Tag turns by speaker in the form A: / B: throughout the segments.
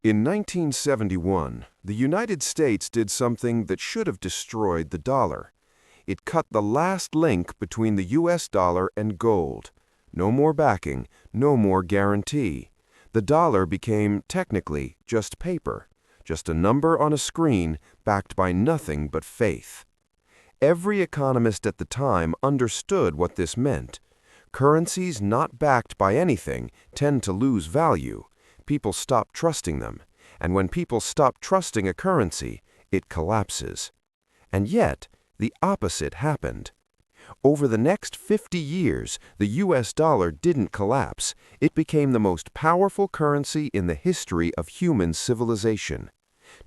A: In 1971, the United States did something that should have destroyed the dollar. It cut the last link between the US dollar and gold. No more backing, no more guarantee. The dollar became, technically, just paper, just a number on a screen backed by nothing but faith. Every economist at the time understood what this meant. Currencies not backed by anything tend to lose value. People stop trusting them, and when people stop trusting a currency, it collapses. And yet, the opposite happened. Over the next 50 years, the US dollar didn't collapse. It became the most powerful currency in the history of human civilization.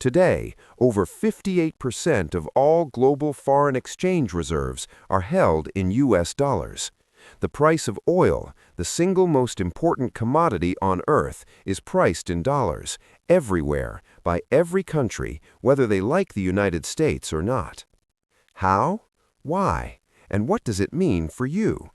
A: Today, over 58% of all global foreign exchange reserves are held in US dollars. The price of oil, the single most important commodity on Earth, is priced in dollars, everywhere, by every country, whether they like the United States or not. How? Why? And what does it mean for you?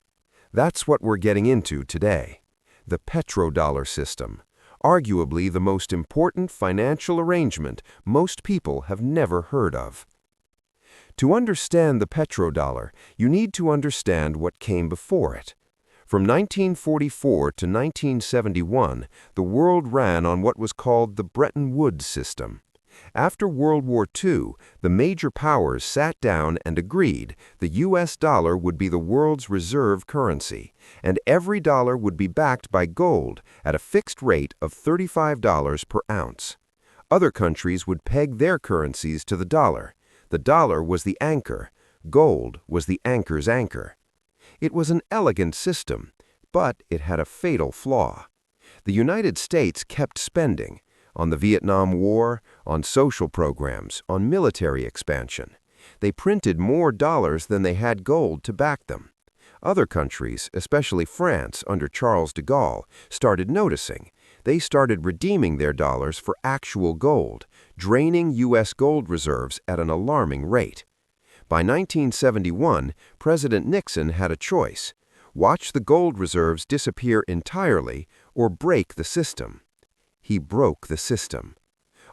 A: That's what we're getting into today. The Petrodollar System, arguably the most important financial arrangement most people have never heard of. To understand the petrodollar, you need to understand what came before it. From 1944 to 1971, the world ran on what was called the Bretton Woods system. After World War II, the major powers sat down and agreed the US dollar would be the world's reserve currency, and every dollar would be backed by gold at a fixed rate of $35 per ounce. Other countries would peg their currencies to the dollar. The dollar was the anchor. Gold was the anchor's anchor. It was an elegant system, but it had a fatal flaw. The United States kept spending on the Vietnam War, on social programs, on military expansion. They printed more dollars than they had gold to back them. Other countries, especially France under Charles de Gaulle, started noticing. They started redeeming their dollars for actual gold, draining U.S. gold reserves at an alarming rate. By 1971, President Nixon had a choice: watch the gold reserves disappear entirely or break the system. He broke the system.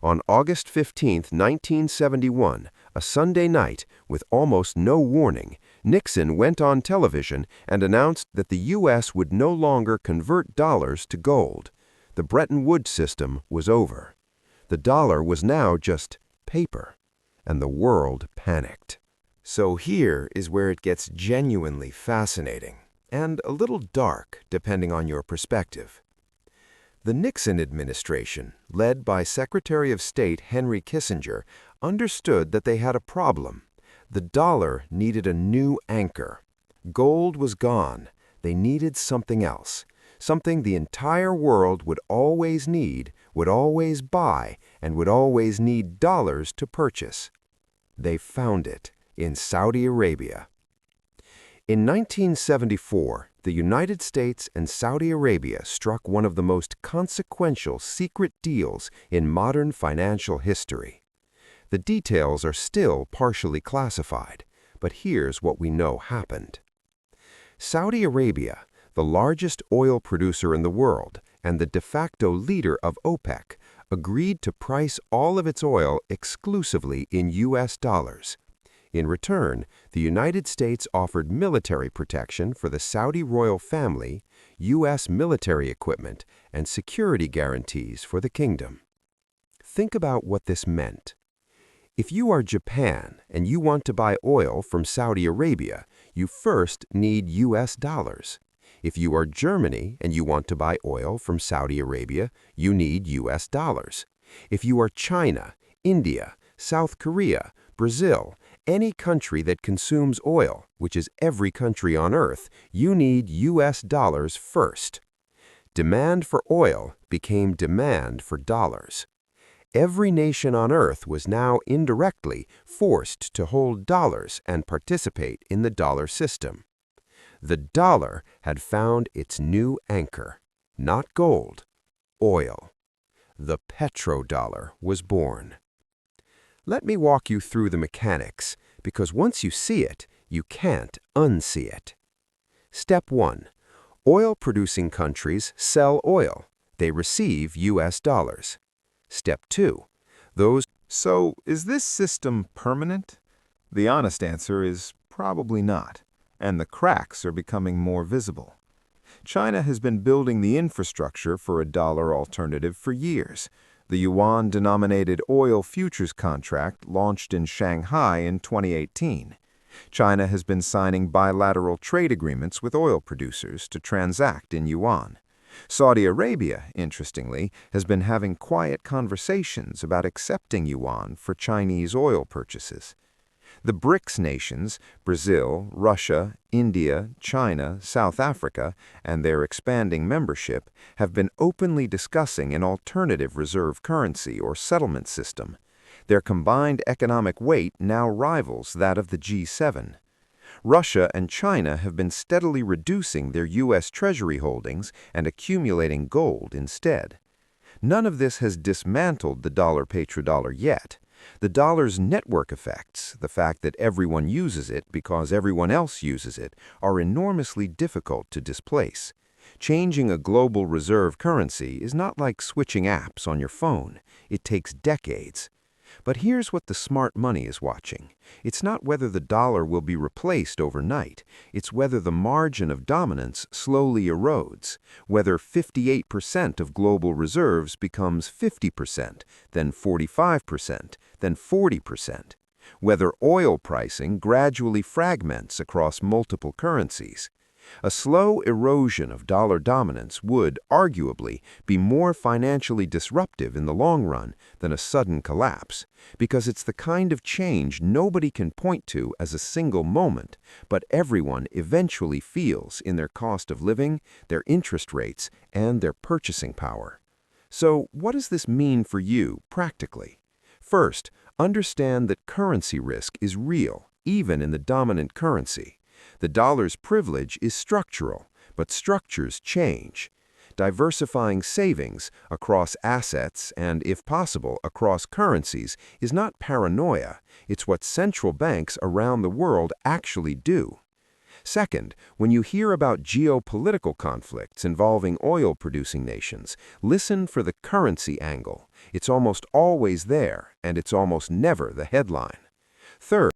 A: On August 15, 1971, a Sunday night, with almost no warning, Nixon went on television and announced that the U.S. would no longer convert dollars to gold. The Bretton Woods system was over. The dollar was now just paper, and the world panicked. So here is where it gets genuinely fascinating, and a little dark depending on your perspective. The Nixon administration, led by Secretary of State Henry Kissinger, understood that they had a problem. The dollar needed a new anchor. Gold was gone. They needed something else, something the entire world would always need, would always buy, and would always need dollars to purchase. They found it in Saudi Arabia. In 1974, the United States and Saudi Arabia struck one of the most consequential secret deals in modern financial history. The details are still partially classified, but here's what we know happened. Saudi Arabia, the largest oil producer in the world and the de facto leader of OPEC, agreed to price all of its oil exclusively in US dollars. In return, the United States offered military protection for the Saudi royal family, U.S. military equipment, and security guarantees for the kingdom. Think about what this meant. If you are Japan and you want to buy oil from Saudi Arabia, you first need U.S. dollars. If you are Germany and you want to buy oil from Saudi Arabia, you need U.S. dollars. If you are China, India, South Korea, Brazil, any country that consumes oil, which is every country on Earth, you need U.S. dollars first. Demand for oil became demand for dollars. Every nation on Earth was now indirectly forced to hold dollars and participate in the dollar system. The dollar had found its new anchor, not gold, oil. The petrodollar was born. Let me walk you through the mechanics, because once you see it, you can't unsee it. Step 1. Oil-producing countries sell oil. They receive U.S. dollars. Step 2. Those
B: So, is this system permanent? The honest answer is probably not, and the cracks are becoming more visible. China has been building the infrastructure for a dollar alternative for years. The yuan-denominated oil futures contract launched in Shanghai in 2018. China has been signing bilateral trade agreements with oil producers to transact in yuan. Saudi Arabia, interestingly, has been having quiet conversations about accepting yuan for Chinese oil purchases. The BRICS nations, Brazil, Russia, India, China, South Africa, and their expanding membership, have been openly discussing an alternative reserve currency or settlement system. Their combined economic weight now rivals that of the G7. Russia and China have been steadily reducing their U.S. Treasury holdings and accumulating gold instead. None of this has dismantled the dollar petrodollar yet. The dollar's network effects, the fact that everyone uses it because everyone else uses it, are enormously difficult to displace. Changing a global reserve currency is not like switching apps on your phone. It takes decades. But here's what the smart money is watching. It's not whether the dollar will be replaced overnight. It's whether the margin of dominance slowly erodes, whether 58% of global reserves becomes 50%, then 45%, then 40%, whether oil pricing gradually fragments across multiple currencies. A slow erosion of dollar dominance would, arguably, be more financially disruptive in the long run than a sudden collapse, because it's the kind of change nobody can point to as a single moment, but everyone eventually feels in their cost of living, their interest rates, and their purchasing power. So, what does this mean for you, practically? First, understand that currency risk is real, even in the dominant currency. The dollar's privilege is structural, but structures change. Diversifying savings across assets and, if possible, across currencies is not paranoia. It's what central banks around the world actually do. Second, when you hear about geopolitical conflicts involving oil-producing nations, listen for the currency angle. It's almost always there, and it's almost never the headline. Third,